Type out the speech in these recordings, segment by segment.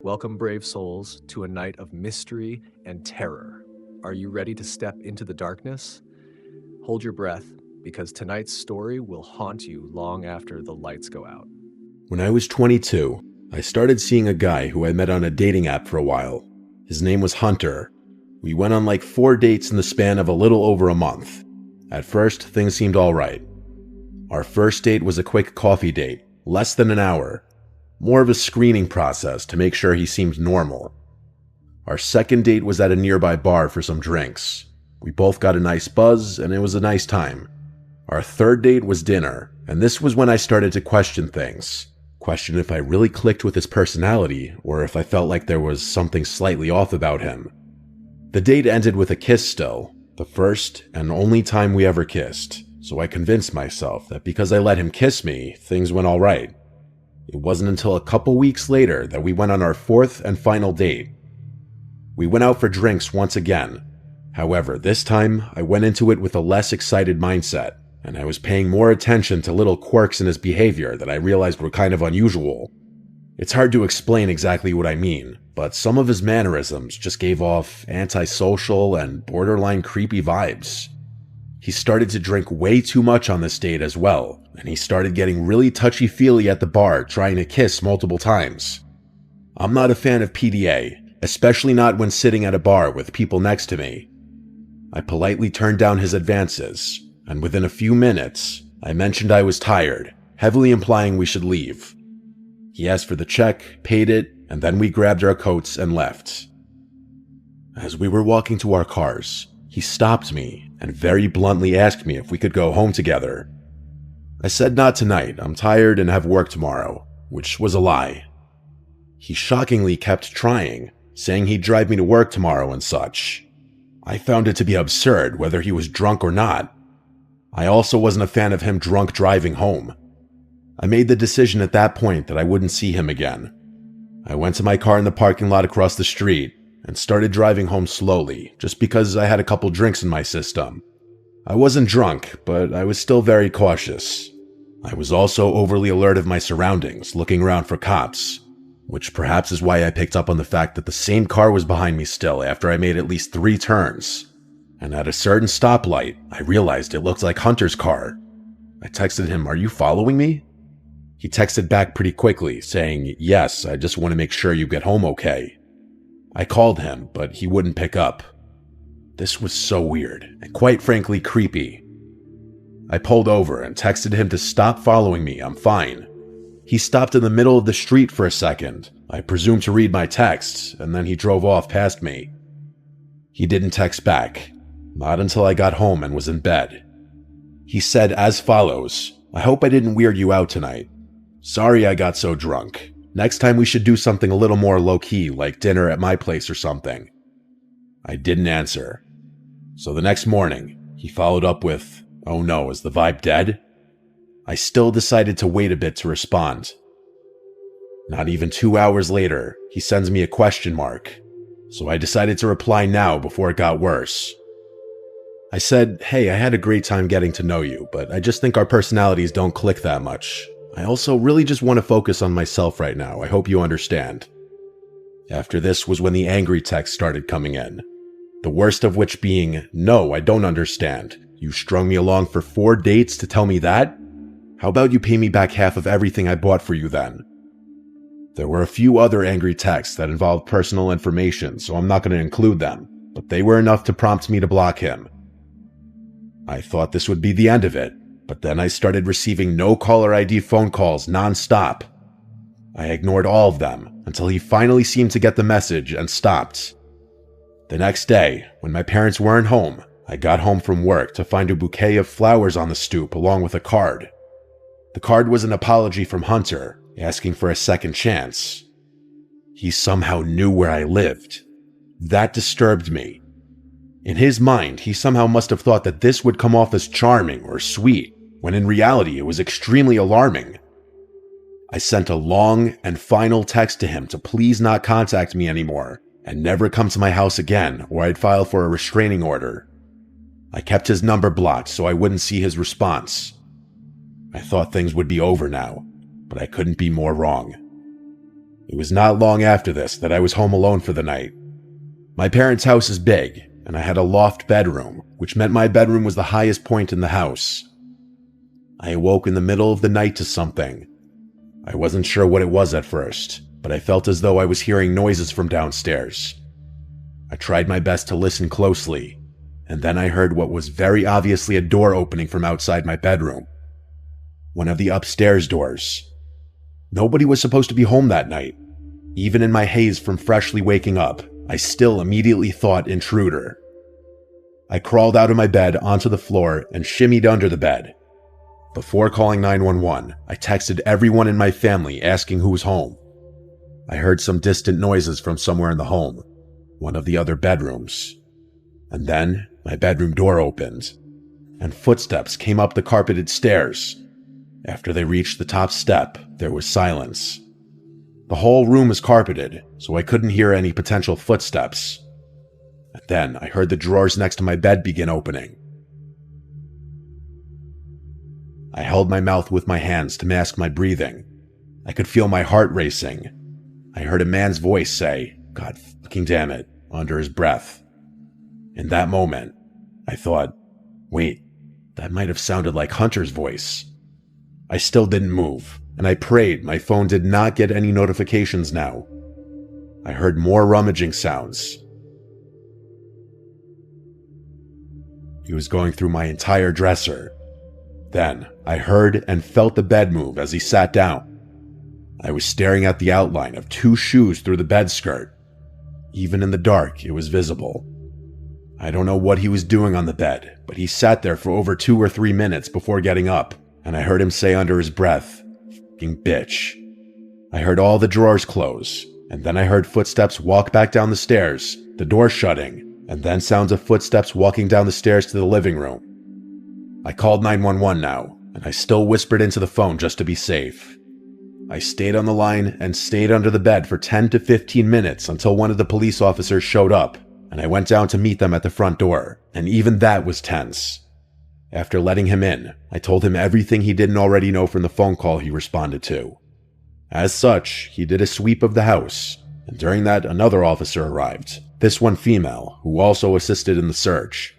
Welcome, brave souls, to a night of mystery and terror. Are you ready to step into the darkness? Hold your breath, because tonight's story will haunt you long after the lights go out. When I was 22, I started seeing a guy who I met on a dating app for a while. His name was Hunter. We went on like 4 dates in the span of a little over a month. At first, things seemed alright. Our first date was a quick coffee date, less than an hour. More of a screening process to make sure he seemed normal. Our second date was at a nearby bar for some drinks. We both got a nice buzz, and it was a nice time. Our third date was dinner, and this was when I started to question things. Question if I really clicked with his personality, or if I felt like there was something slightly off about him. The date ended with a kiss still, the first and only time we ever kissed, so I convinced myself that because I let him kiss me, things went alright. It wasn't until a couple weeks later that we went on our fourth and final date. We went out for drinks once again. However, this time I went into it with a less excited mindset, and I was paying more attention to little quirks in his behavior that I realized were kind of unusual. It's hard to explain exactly what I mean, but some of his mannerisms just gave off antisocial and borderline creepy vibes. He started to drink way too much on this date as well, and he started getting really touchy-feely at the bar trying to kiss multiple times. I'm not a fan of PDA, especially not when sitting at a bar with people next to me. I politely turned down his advances, and within a few minutes, I mentioned I was tired, heavily implying we should leave. He asked for the check, paid it, and then we grabbed our coats and left. As we were walking to our cars, he stopped me and very bluntly asked me if we could go home together. I said not tonight, I'm tired and have work tomorrow, which was a lie. He shockingly kept trying, saying he'd drive me to work tomorrow and such. I found it to be absurd whether he was drunk or not. I also wasn't a fan of him drunk driving home. I made the decision at that point that I wouldn't see him again. I went to my car in the parking lot across the street and started driving home slowly, just because I had a couple drinks in my system. I wasn't drunk, but I was still very cautious. I was also overly alert of my surroundings, looking around for cops, which perhaps is why I picked up on the fact that the same car was behind me still after I made at least 3 turns. And at a certain stoplight, I realized it looked like Hunter's car. I texted him, "Are you following me?" He texted back pretty quickly, saying, "Yes, I just want to make sure you get home okay." I called him, but he wouldn't pick up. This was so weird, and quite frankly creepy. I pulled over and texted him to stop following me, I'm fine. He stopped in the middle of the street for a second, I presume to read my texts, and then he drove off past me. He didn't text back, not until I got home and was in bed. He said as follows, "I hope I didn't weird you out tonight. Sorry I got so drunk. Next time we should do something a little more low-key, like dinner at my place or something." I didn't answer. So the next morning, he followed up with, "Oh no, is the vibe dead?" I still decided to wait a bit to respond. Not even 2 hours later, he sends me a question mark. So I decided to reply now before it got worse. I said, "Hey, I had a great time getting to know you, but I just think our personalities don't click that much. I also really just want to focus on myself right now. I hope you understand." After this was when the angry text started coming in. The worst of which being, "No, I don't understand. You strung me along for 4 dates to tell me that? How about you pay me back half of everything I bought for you then?" There were a few other angry texts that involved personal information, so I'm not going to include them, but they were enough to prompt me to block him. I thought this would be the end of it, but then I started receiving no caller ID phone calls non-stop. I ignored all of them until he finally seemed to get the message and stopped. The next day, when my parents weren't home, I got home from work to find a bouquet of flowers on the stoop along with a card. The card was an apology from Hunter, asking for a second chance. He somehow knew where I lived. That disturbed me. In his mind, he somehow must have thought that this would come off as charming or sweet, when in reality it was extremely alarming. I sent a long and final text to him to please not contact me anymore, and never come to my house again or I'd file for a restraining order. I kept his number blocked so I wouldn't see his response. I thought things would be over now, but I couldn't be more wrong. It was not long after this that I was home alone for the night. My parents' house is big, and I had a loft bedroom, which meant my bedroom was the highest point in the house. I awoke in the middle of the night to something. I wasn't sure what it was at first, but I felt as though I was hearing noises from downstairs. I tried my best to listen closely, and then I heard what was very obviously a door opening from outside my bedroom. One of the upstairs doors. Nobody was supposed to be home that night. Even in my haze from freshly waking up, I still immediately thought intruder. I crawled out of my bed onto the floor and shimmied under the bed. Before calling 911, I texted everyone in my family asking who was home. I heard some distant noises from somewhere in the home, one of the other bedrooms. And then my bedroom door opened, and footsteps came up the carpeted stairs. After they reached the top step, there was silence. The whole room is carpeted, so I couldn't hear any potential footsteps. And then I heard the drawers next to my bed begin opening. I held my mouth with my hands to mask my breathing. I could feel my heart racing. I heard a man's voice say, "God fucking damn it," under his breath. In that moment, I thought, wait, that might have sounded like Hunter's voice. I still didn't move, and I prayed my phone did not get any notifications now. I heard more rummaging sounds. He was going through my entire dresser. Then, I heard and felt the bed move as he sat down. I was staring at the outline of 2 shoes through the bed skirt. Even in the dark, it was visible. I don't know what he was doing on the bed, but he sat there for over 2 or 3 minutes before getting up, and I heard him say under his breath, "Fucking bitch." I heard all the drawers close, and then I heard footsteps walk back down the stairs, the door shutting, and then sounds of footsteps walking down the stairs to the living room. I called 911 now, and I still whispered into the phone just to be safe. I stayed on the line and stayed under the bed for 10 to 15 minutes until one of the police officers showed up, and I went down to meet them at the front door, and even that was tense. After letting him in, I told him everything he didn't already know from the phone call he responded to. As such, he did a sweep of the house, and during that another officer arrived, this one female, who also assisted in the search.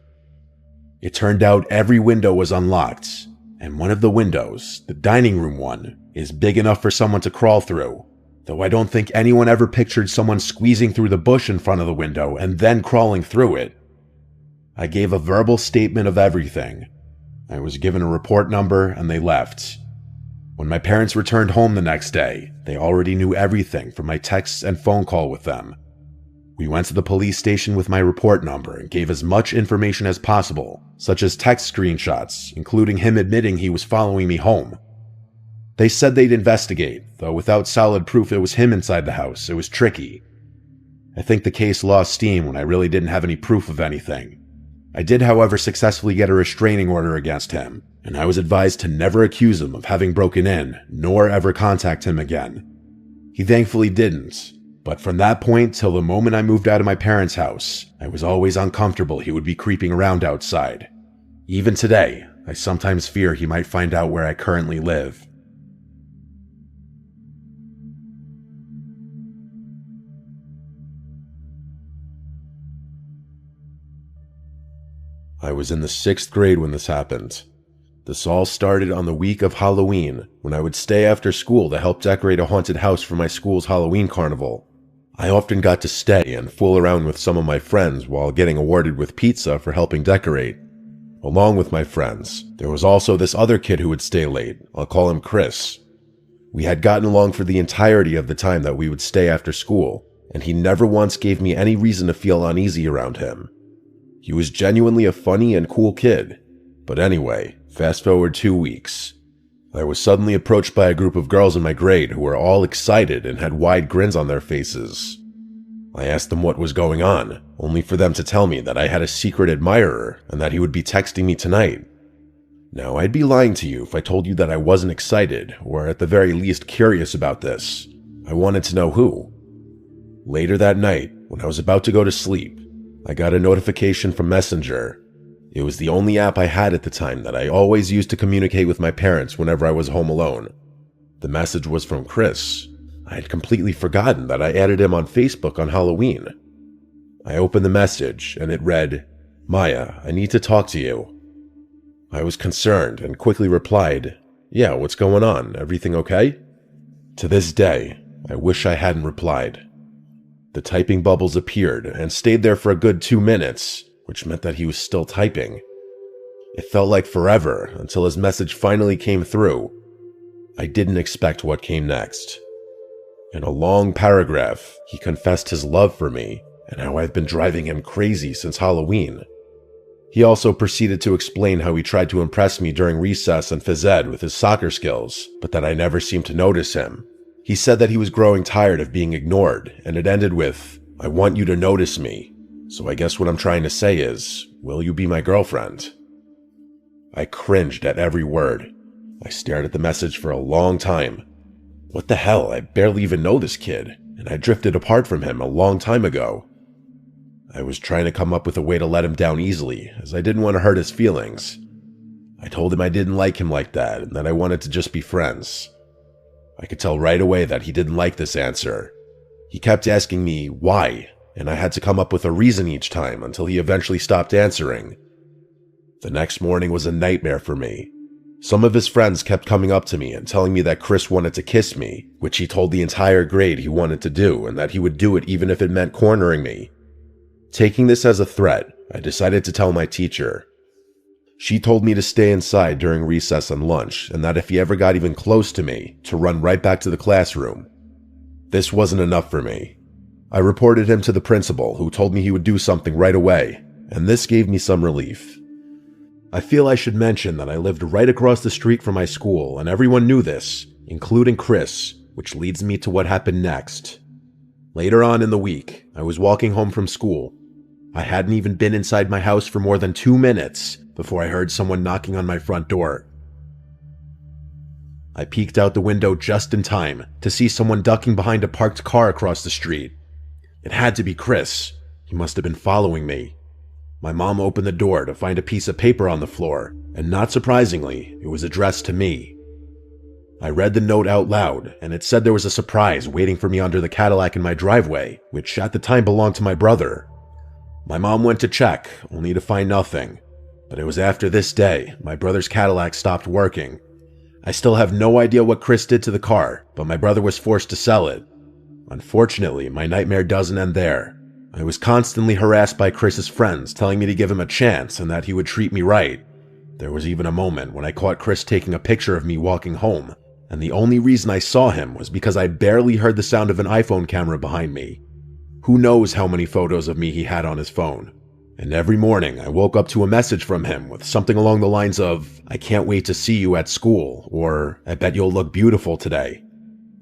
It turned out every window was unlocked, and one of the windows, the dining room one, is big enough for someone to crawl through, though I don't think anyone ever pictured someone squeezing through the bush in front of the window and then crawling through it. I gave a verbal statement of everything. I was given a report number and they left. When my parents returned home the next day, they already knew everything from my texts and phone call with them. We went to the police station with my report number and gave as much information as possible, such as text screenshots, including him admitting he was following me home. They said they'd investigate, though without solid proof it was him inside the house, it was tricky. I think the case lost steam when I really didn't have any proof of anything. I did, however, successfully get a restraining order against him, and I was advised to never accuse him of having broken in, nor ever contact him again. He thankfully didn't, but from that point till the moment I moved out of my parents' house, I was always uncomfortable he would be creeping around outside. Even today, I sometimes fear he might find out where I currently live. I was in the 6th grade when this happened. This all started on the week of Halloween, when I would stay after school to help decorate a haunted house for my school's Halloween carnival. I often got to stay and fool around with some of my friends while getting awarded with pizza for helping decorate. Along with my friends, there was also this other kid who would stay late. I'll call him Chris. We had gotten along for the entirety of the time that we would stay after school, and he never once gave me any reason to feel uneasy around him. He was genuinely a funny and cool kid. But anyway, fast forward 2 weeks. I was suddenly approached by a group of girls in my grade who were all excited and had wide grins on their faces. I asked them what was going on, only for them to tell me that I had a secret admirer and that he would be texting me tonight. Now, I'd be lying to you if I told you that I wasn't excited, or at the very least curious about this. I wanted to know who. Later that night, when I was about to go to sleep, I got a notification from Messenger. It was the only app I had at the time that I always used to communicate with my parents whenever I was home alone. The message was from Chris. I had completely forgotten that I added him on Facebook on Halloween. I opened the message, and it read, "Maya, I need to talk to you." I was concerned and quickly replied, "Yeah, what's going on? Everything okay?" To this day, I wish I hadn't replied. The typing bubbles appeared and stayed there for a good 2 minutes, which meant that he was still typing. It felt like forever until his message finally came through. I didn't expect what came next. In a long paragraph, he confessed his love for me and how I've been driving him crazy since Halloween. He also proceeded to explain how he tried to impress me during recess and phys ed with his soccer skills, but that I never seemed to notice him. He said that he was growing tired of being ignored, and it ended with, "I want you to notice me. So I guess what I'm trying to say is, will you be my girlfriend?" I cringed at every word. I stared at the message for a long time. What the hell, I barely even know this kid, and I drifted apart from him a long time ago. I was trying to come up with a way to let him down easily, as I didn't want to hurt his feelings. I told him I didn't like him like that, and that I wanted to just be friends. I could tell right away that he didn't like this answer. He kept asking me why, and I had to come up with a reason each time until he eventually stopped answering. The next morning was a nightmare for me. Some of his friends kept coming up to me and telling me that Chris wanted to kiss me, which he told the entire grade he wanted to do, and that he would do it even if it meant cornering me. Taking this as a threat, I decided to tell my teacher. She told me to stay inside during recess and lunch, and that if he ever got even close to me, to run right back to the classroom. This wasn't enough for me. I reported him to the principal, who told me he would do something right away, and this gave me some relief. I feel I should mention that I lived right across the street from my school, and everyone knew this, including Chris, which leads me to what happened next. Later on in the week, I was walking home from school. I hadn't even been inside my house for more than 2 minutes before I heard someone knocking on my front door. I peeked out the window just in time to see someone ducking behind a parked car across the street. It had to be Chris. He must have been following me. My mom opened the door to find a piece of paper on the floor, and not surprisingly, it was addressed to me. I read the note out loud, and it said there was a surprise waiting for me under the Cadillac in my driveway, which at the time belonged to my brother. My mom went to check, only to find nothing. But it was after this day, my brother's Cadillac stopped working. I still have no idea what Chris did to the car, but my brother was forced to sell it. Unfortunately, my nightmare doesn't end there. I was constantly harassed by Chris's friends, telling me to give him a chance and that he would treat me right. There was even a moment when I caught Chris taking a picture of me walking home, and the only reason I saw him was because I barely heard the sound of an iPhone camera behind me. Who knows how many photos of me he had on his phone. And every morning I woke up to a message from him with something along the lines of, "I can't wait to see you at school," or "I bet you'll look beautiful today."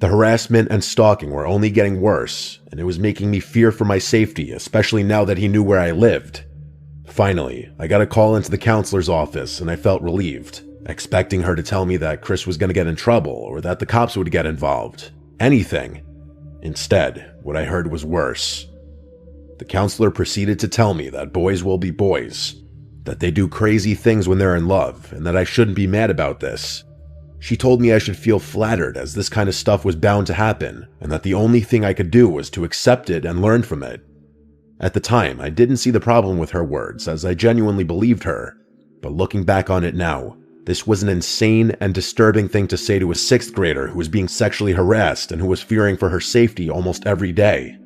The harassment and stalking were only getting worse, and it was making me fear for my safety, especially now that he knew where I lived. Finally, I got a call into the counselor's office and I felt relieved, expecting her to tell me that Chris was going to get in trouble or that the cops would get involved. Anything. Instead, what I heard was worse. The counselor proceeded to tell me that boys will be boys, that they do crazy things when they're in love, and that I shouldn't be mad about this. She told me I should feel flattered as this kind of stuff was bound to happen, and that the only thing I could do was to accept it and learn from it. At the time, I didn't see the problem with her words, as I genuinely believed her, but looking back on it now, this was an insane and disturbing thing to say to a 6th grader who was being sexually harassed and who was fearing for her safety almost every day.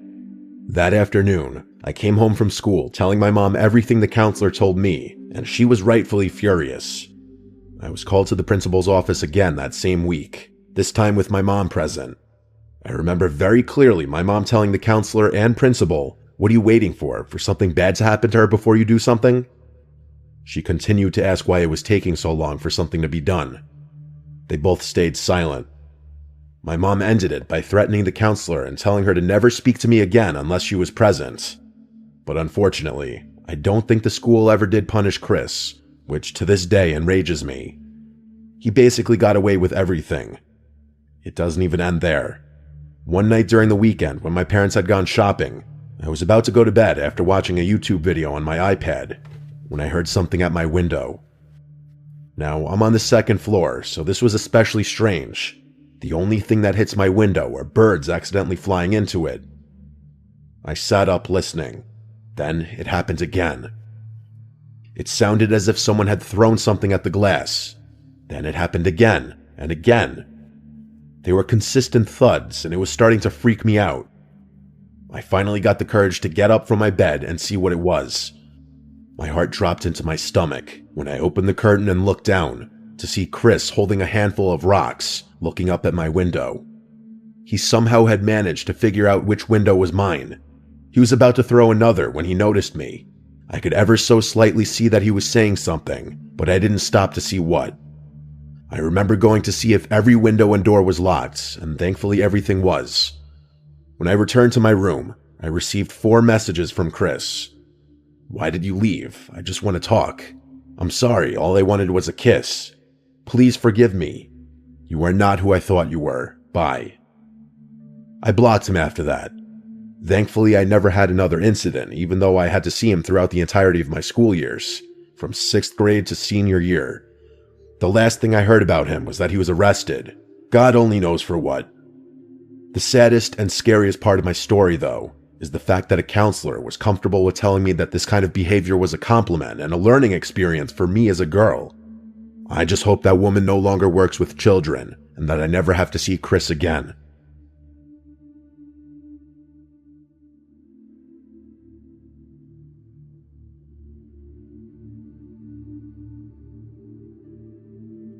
That afternoon, I came home from school telling my mom everything the counselor told me, and she was rightfully furious. I was called to the principal's office again that same week, this time with my mom present. I remember very clearly my mom telling the counselor and principal, "What are you waiting for something bad to happen to her before you do something?" She continued to ask why it was taking so long for something to be done. They both stayed silent. My mom ended it by threatening the counselor and telling her to never speak to me again unless she was present. But unfortunately, I don't think the school ever did punish Chris, which to this day enrages me. He basically got away with everything. It doesn't even end there. One night during the weekend, when my parents had gone shopping, I was about to go to bed after watching a YouTube video on my iPad, when I heard something at my window. Now, I'm on the 2nd floor, so this was especially strange. The only thing that hits my window are birds accidentally flying into it. I sat up listening. Then it happened again. It sounded as if someone had thrown something at the glass. Then it happened again and again. They were consistent thuds, and it was starting to freak me out. I finally got the courage to get up from my bed and see what it was. My heart dropped into my stomach when I opened the curtain and looked down to see Chris holding a handful of rocks, looking up at my window. He somehow had managed to figure out which window was mine. He was about to throw another when he noticed me. I could ever so slightly see that he was saying something, but I didn't stop to see what. I remember going to see if every window and door was locked, and thankfully everything was. When I returned to my room, I received 4 messages from Chris. "Why did you leave? I just want to talk. I'm sorry, all I wanted was a kiss. Please forgive me. You are not who I thought you were. Bye." I blocked him after that. Thankfully, I never had another incident, even though I had to see him throughout the entirety of my school years, from 6th grade to senior year. The last thing I heard about him was that he was arrested. God only knows for what. The saddest and scariest part of my story, though, is the fact that a counselor was comfortable with telling me that this kind of behavior was a compliment and a learning experience for me as a girl. I just hope that woman no longer works with children, and that I never have to see Chris again.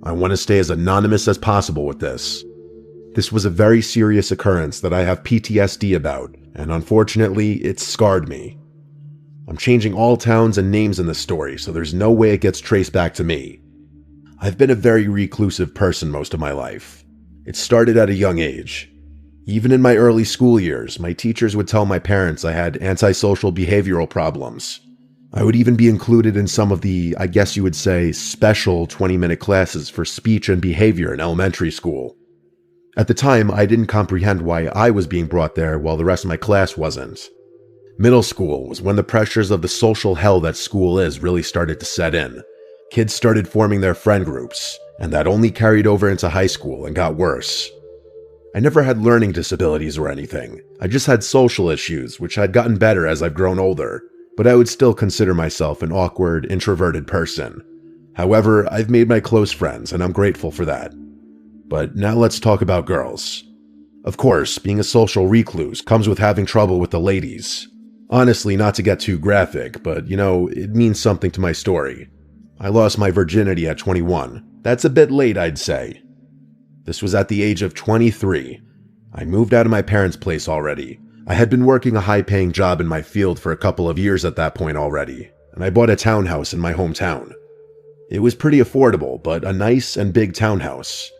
I want to stay as anonymous as possible with this. This was a very serious occurrence that I have PTSD about, and unfortunately, it scarred me. I'm changing all towns and names in this story, so there's no way it gets traced back to me. I've been a very reclusive person most of my life. It started at a young age. Even in my early school years, my teachers would tell my parents I had antisocial behavioral problems. I would even be included in some of the, I guess you would say, special 20-minute classes for speech and behavior in elementary school. At the time, I didn't comprehend why I was being brought there while the rest of my class wasn't. Middle school was when the pressures of the social hell that school is really started to set in. Kids started forming their friend groups, and that only carried over into high school and got worse. I never had learning disabilities or anything. I just had social issues, which had gotten better as I've grown older, but I would still consider myself an awkward, introverted person. However, I've made my close friends, and I'm grateful for that. But now let's talk about girls. Of course, being a social recluse comes with having trouble with the ladies. Honestly, not to get too graphic, but it means something to my story. I lost my virginity at 21. That's a bit late, I'd say. This was at the age of 23. I moved out of my parents' place already. I had been working a high-paying job in my field for a couple of years at that point already, and I bought a townhouse in my hometown. It was pretty affordable, but a nice and big townhouse.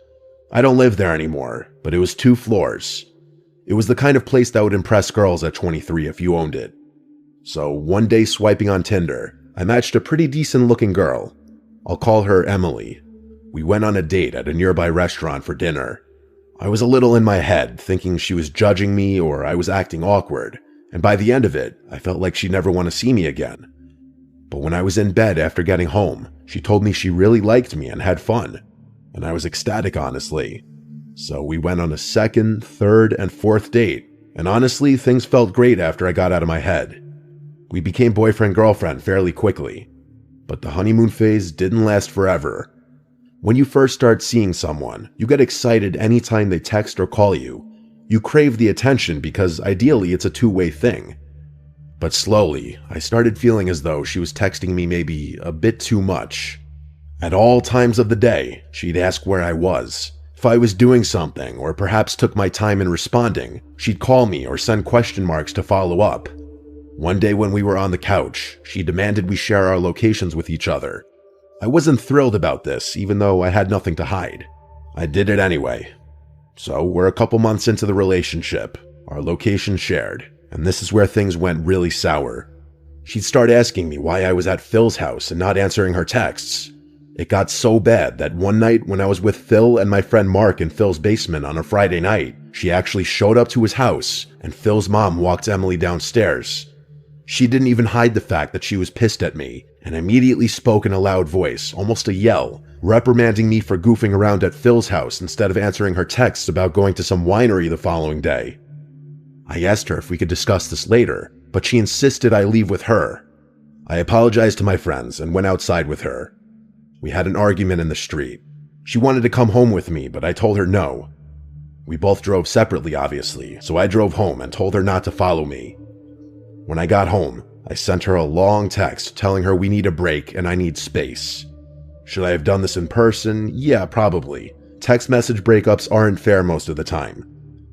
I don't live there anymore, but it was 2 floors. It was the kind of place that would impress girls at 23 if you owned it. So one day swiping on Tinder, I matched a pretty decent-looking girl. I'll call her Emily. We went on a date at a nearby restaurant for dinner. I was a little in my head, thinking she was judging me or I was acting awkward, and by the end of it, I felt like she'd never want to see me again. But when I was in bed after getting home, she told me she really liked me and had fun, and I was ecstatic, honestly. So we went on a 2nd, 3rd, and 4th date, and honestly, things felt great after I got out of my head. We became boyfriend-girlfriend fairly quickly, but the honeymoon phase didn't last forever. When you first start seeing someone, you get excited anytime they text or call you. You crave the attention because ideally it's a two-way thing. But slowly, I started feeling as though she was texting me maybe a bit too much. At all times of the day, she'd ask where I was. If I was doing something, or perhaps took my time in responding, she'd call me or send question marks to follow up. One day when we were on the couch, she demanded we share our locations with each other. I wasn't thrilled about this, even though I had nothing to hide. I did it anyway. So we're a couple months into the relationship, our location shared, and this is where things went really sour. She'd start asking me why I was at Phil's house and not answering her texts. It got so bad that one night when I was with Phil and my friend Mark in Phil's basement on a Friday night, she actually showed up to his house, and Phil's mom walked Emily downstairs. She didn't even hide the fact that she was pissed at me, and immediately spoke in a loud voice, almost a yell, reprimanding me for goofing around at Phil's house instead of answering her texts about going to some winery the following day. I asked her if we could discuss this later, but she insisted I leave with her. I apologized to my friends and went outside with her. We had an argument in the street. She wanted to come home with me, but I told her no. We both drove separately, obviously, so I drove home and told her not to follow me. When I got home, I sent her a long text telling her we need a break and I need space. Should I have done this in person? Yeah, probably. Text message breakups aren't fair most of the time.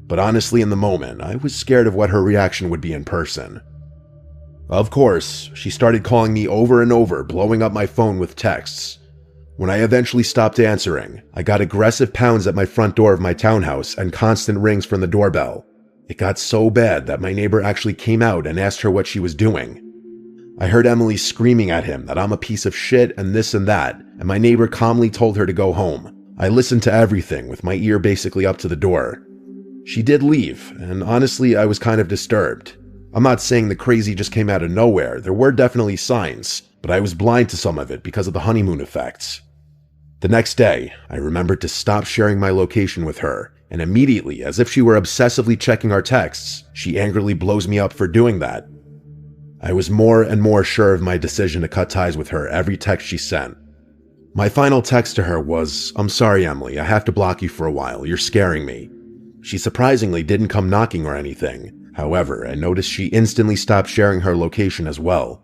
But honestly, in the moment, I was scared of what her reaction would be in person. Of course, she started calling me over and over, blowing up my phone with texts. When I eventually stopped answering, I got aggressive pounds at my front door of my townhouse and constant rings from the doorbell. It got so bad that my neighbor actually came out and asked her what she was doing. I heard Emily screaming at him that I'm a piece of shit and this and that, and my neighbor calmly told her to go home. I listened to everything with my ear basically up to the door. She did leave, and honestly, I was kind of disturbed. I'm not saying the crazy just came out of nowhere, there were definitely signs, but I was blind to some of it because of the honeymoon effects. The next day, I remembered to stop sharing my location with her, and immediately, as if she were obsessively checking our texts, she angrily blows me up for doing that. I was more and more sure of my decision to cut ties with her every text she sent. My final text to her was, "I'm sorry, Emily, I have to block you for a while, you're scaring me." She surprisingly didn't come knocking or anything. However, I noticed she instantly stopped sharing her location as well.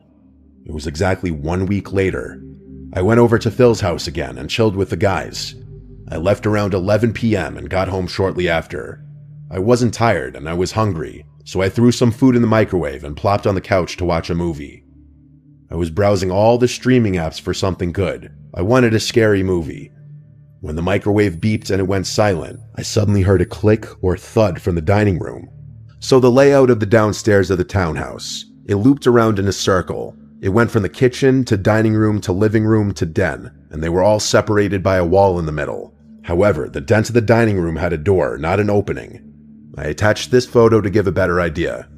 It was exactly 1 week later. I went over to Phil's house again and chilled with the guys. I left around 11 p.m. and got home shortly after. I wasn't tired and I was hungry, so I threw some food in the microwave and plopped on the couch to watch a movie. I was browsing all the streaming apps for something good. I wanted a scary movie. When the microwave beeped and it went silent, I suddenly heard a click or thud from the dining room. So the layout of the downstairs of the townhouse, it looped around in a circle. It went from the kitchen to dining room to living room to den, and they were all separated by a wall in the middle. However, the den to the dining room had a door, not an opening. I attached this photo to give a better idea.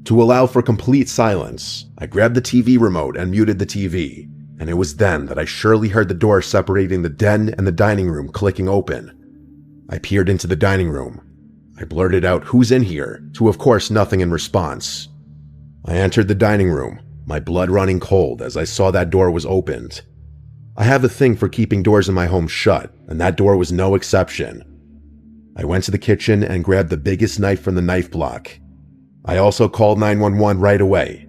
To allow for complete silence, I grabbed the TV remote and muted the TV, and it was then that I surely heard the door separating the den and the dining room clicking open. I peered into the dining room. I blurted out, "Who's in here?" to of course nothing in response. I entered the dining room, my blood running cold as I saw that door was opened. I have a thing for keeping doors in my home shut, and that door was no exception. I went to the kitchen and grabbed the biggest knife from the knife block. I also called 911 right away.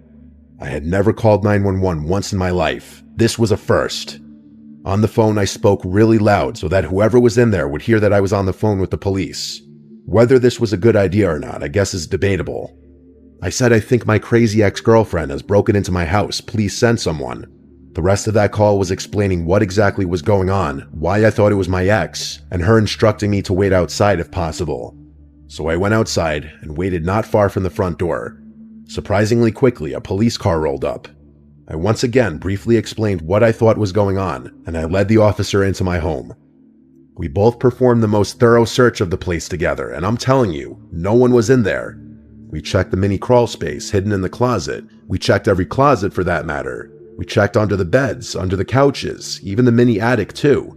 I had never called 911 once in my life. This was a first. On the phone, I spoke really loud so that whoever was in there would hear that I was on the phone with the police. Whether this was a good idea or not, I guess is debatable. I said, "I think my crazy ex-girlfriend has broken into my house. Please send someone." The rest of that call was explaining what exactly was going on, why I thought it was my ex, and her instructing me to wait outside if possible. So I went outside and waited not far from the front door. Surprisingly quickly, a police car rolled up. I once again briefly explained what I thought was going on, and I led the officer into my home. We both performed the most thorough search of the place together, and I'm telling you, no one was in there. We checked the mini crawl space hidden in the closet. We checked every closet for that matter. We checked under the beds, under the couches, even the mini attic too.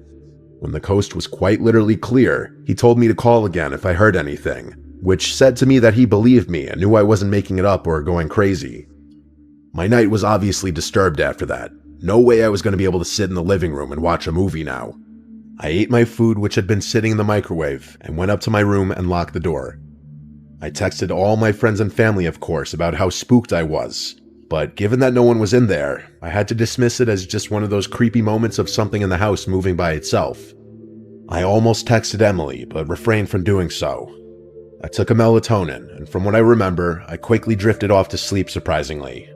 When the coast was quite literally clear, he told me to call again if I heard anything, which said to me that he believed me and knew I wasn't making it up or going crazy. My night was obviously disturbed after that. No way I was going to be able to sit in the living room and watch a movie now. I ate my food, which had been sitting in the microwave, and went up to my room and locked the door. I texted all my friends and family, of course, about how spooked I was. But given that no one was in there, I had to dismiss it as just one of those creepy moments of something in the house moving by itself. I almost texted Emily, but refrained from doing so. I took a melatonin, and from what I remember, I quickly drifted off to sleep surprisingly.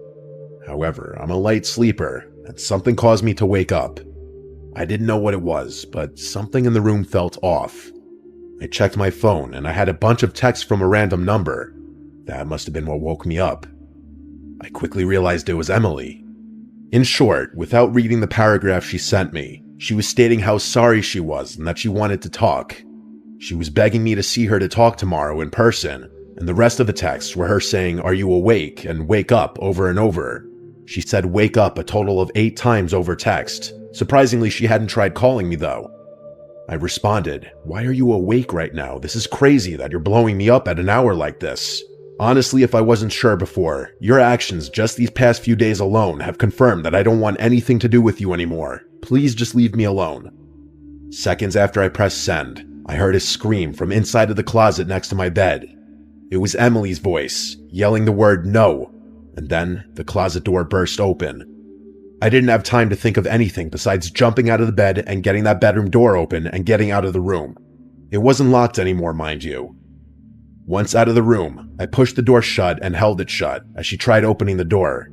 However, I'm a light sleeper, and something caused me to wake up. I didn't know what it was, but something in the room felt off. I checked my phone, and I had a bunch of texts from a random number. That must have been what woke me up. I quickly realized it was Emily. In short, without reading the paragraph she sent me, she was stating how sorry she was and that she wanted to talk. She was begging me to see her to talk tomorrow in person, and the rest of the texts were her saying, "Are you awake?" and "Wake up" over and over. She said wake up a total of 8 times over text. Surprisingly, she hadn't tried calling me though. I responded, "Why are you awake right now? This is crazy that you're blowing me up at an hour like this. Honestly, if I wasn't sure before, your actions just these past few days alone have confirmed that I don't want anything to do with you anymore. Please just leave me alone." Seconds after I pressed send, I heard a scream from inside of the closet next to my bed. It was Emily's voice, yelling the word no, and then the closet door burst open. I didn't have time to think of anything besides jumping out of the bed and getting that bedroom door open and getting out of the room. It wasn't locked anymore, mind you. Once out of the room, I pushed the door shut and held it shut as she tried opening the door.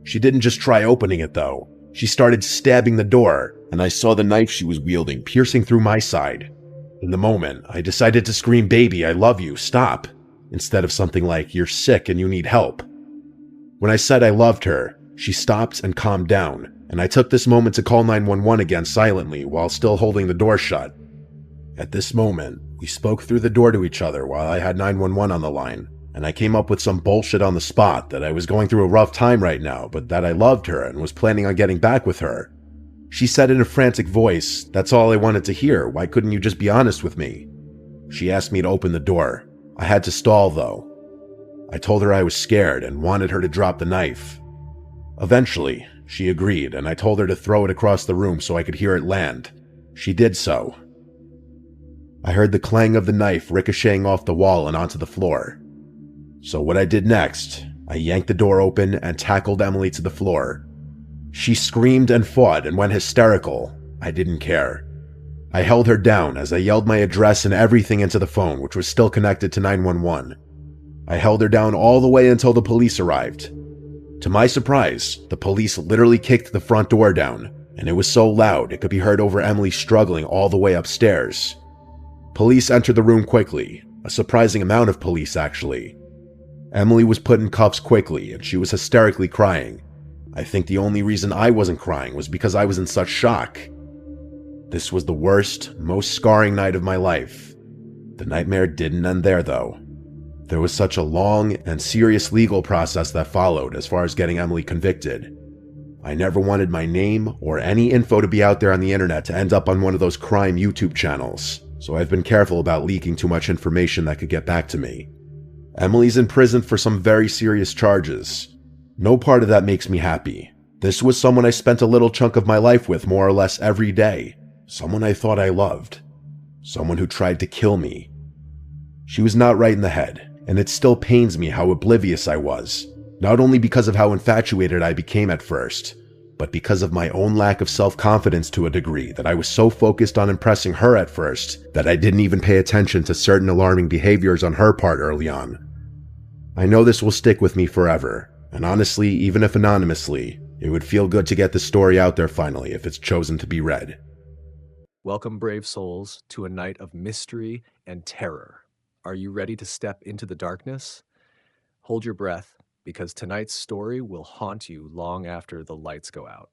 She didn't just try opening it though. She started stabbing the door, and I saw the knife she was wielding piercing through my side. In the moment, I decided to scream, "Baby, I love you, stop," instead of something like, "You're sick and you need help." When I said I loved her, she stopped and calmed down, and I took this moment to call 911 again silently while still holding the door shut. At this moment, we spoke through the door to each other while I had 911 on the line, and I came up with some bullshit on the spot that I was going through a rough time right now, but that I loved her and was planning on getting back with her. She said in a frantic voice, "That's all I wanted to hear, why couldn't you just be honest with me?" She asked me to open the door. I had to stall though. I told her I was scared and wanted her to drop the knife. Eventually, she agreed, and I told her to throw it across the room so I could hear it land. She did so. I heard the clang of the knife ricocheting off the wall and onto the floor. So what I did next, I yanked the door open and tackled Emily to the floor. She screamed and fought and went hysterical. I didn't care. I held her down as I yelled my address and everything into the phone, which was still connected to 911. I held her down all the way until the police arrived. To my surprise, the police literally kicked the front door down, and it was so loud it could be heard over Emily struggling all the way upstairs. Police entered the room quickly, a surprising amount of police actually. Emily was put in cuffs quickly, and she was hysterically crying. I think the only reason I wasn't crying was because I was in such shock. This was the worst, most scarring night of my life. The nightmare didn't end there though. There was such a long and serious legal process that followed as far as getting Emily convicted. I never wanted my name or any info to be out there on the internet to end up on one of those crime YouTube channels, so I've been careful about leaking too much information that could get back to me. Emily's in prison for some very serious charges. No part of that makes me happy. This was someone I spent a little chunk of my life with more or less every day. Someone I thought I loved. Someone who tried to kill me. She was not right in the head, and it still pains me how oblivious I was, not only because of how infatuated I became at first, but because of my own lack of self-confidence to a degree that I was so focused on impressing her at first that I didn't even pay attention to certain alarming behaviors on her part early on. I know this will stick with me forever, and honestly, even if anonymously, it would feel good to get this story out there finally if it's chosen to be read. Welcome, brave souls, to a night of mystery and terror. Are you ready to step into the darkness? Hold your breath, because tonight's story will haunt you long after the lights go out.